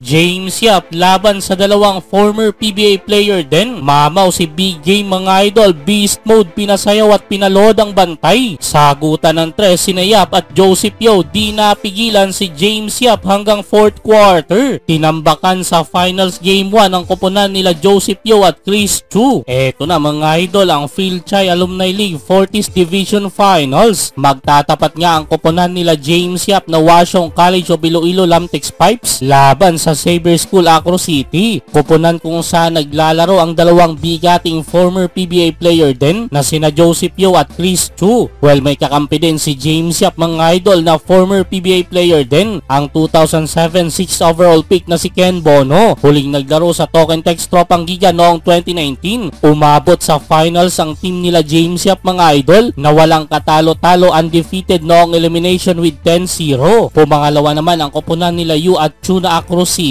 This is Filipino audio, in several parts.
James Yap laban sa dalawang former PBA player din. Mamaw si Big Game mga idol, beast mode, pinasayaw at pinalod ang bantay. Sagutan ng tres sina Yap at Joseph Yeo, di napigilan si James Yap hanggang 4th quarter. Tinambakan sa finals game 1 ang koponan nila Joseph Yeo at Chris Chu. Eto na mga idol ang Phil Chai Alumni League 40th Division Finals. Magtatapat nga ang koponan nila James Yap na Washong College of Iloilo Lamtex Pipes laban sa Saber School Acro City. Koponan kung saan naglalaro ang dalawang bigating former PBA player din na sina Joseph Yeo at Chris Chu. Well, may kakampi din si James Yap mga idol na former PBA player din, ang 2007 6th overall pick na si Ken Bono. Huling naglaro sa Token Tex Tropang Giga noong 2019. Umabot sa finals ang team nila James Yap mga idol na walang katalo-talo, undefeated noong elimination with 10-0. Pumangalawa naman ang koponan nila Yu at Chu na Acro City.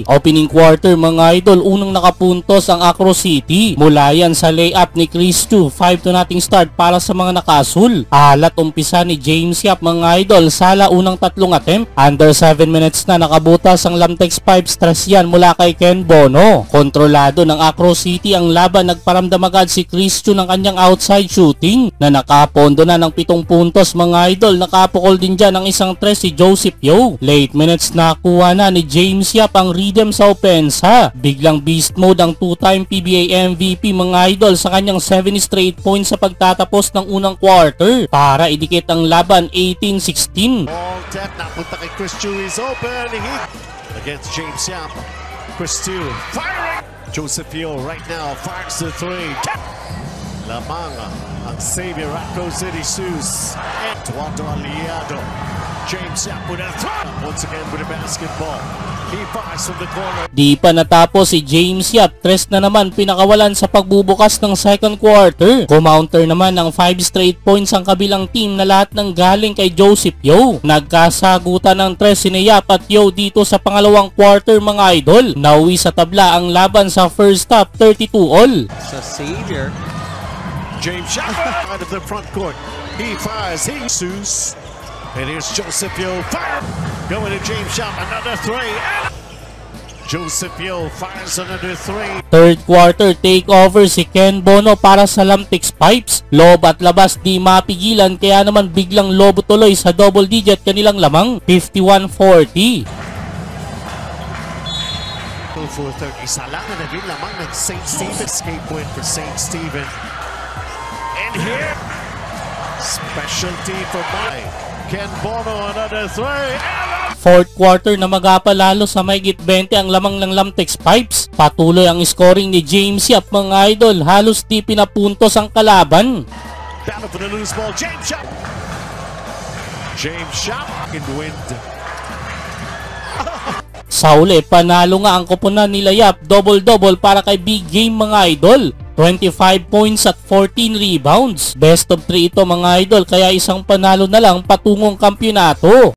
Opening quarter mga idol, unang nakapuntos ang Acro City. Mula yan sa layup ni Chris Chu, 5-0 start para sa mga nakasul. Alat umpisa ni James Yap mga idol, sala unang tatlong attempt. Under 7 minutes na nakabutas ang Lamtex Pipes, stress yan mula kay Ken Bono. Kontrolado ng Acro City ang laban, nagparamdam agad si Chris Chu ng kanyang outside shooting na nakapondo na ng 7 puntos mga idol. Nakapukol din dyan ang isang tres si Joseph Yeo. Late minutes nakuha na ni James Yap ang rhythm sa opensa. Biglang beast mode ang 2-time PBA MVP mga idol sa kanyang 7 straight points sa pagtatapos ng unang quarter para idikit ang laban 18-16. All tap, napunta kay Chris Chu, is open, hit against James Yap. Chris Chu firing. Joseph Yeo right now fires the 3. Lamang ang Xavier Acro City Sus. Eduardo Aliado. James Yap with a throw. Once again with a basketball. He fires from the corner. Di pa natapos si James Yap, tres na naman pinakawalan sa pagbubukas ng second quarter. Kumounter naman ng 5 straight points ang kabilang team na lahat ng galing kay Joseph Yeo. Nagkasagutan ng tres si Yap at Yeo dito sa pangalawang quarter mga idol. Nauwi sa tabla ang laban sa first half, 32-all. Sa Xavier. James Yap out of the front court. He fires. He Sus. And here's Joseph Yeo fire. Going to James Yap, another 3. And Joseph Yeo fires another 3. Third quarter takeover si Ken Bono para sa Lamtex Pipes. Lob at labas di mapigilan, kaya naman biglang lobo tuloy sa double digit kanilang lamang, 51-40. 4:30. Salangan na din lamang ng St. Stephen. Escape point for St. Stephen. And here, specialty for Mike. Ken Bono, another 3. Fourth quarter na magapalalo sa mahigit 20 ang lamang ng Lamtex Pipes. Patuloy ang scoring ni James Yap mga idol, halos di pinapuntos ang kalaban. Battle for the loose ball, James Yap. James Yap in the wind. Sa uli, panalo nga ang koponan nila Yap, double-double para kay Big Game mga idol. 25 points at 14 rebounds. Best of 3 ito mga idol, kaya isang panalo na lang patungong kampyonato.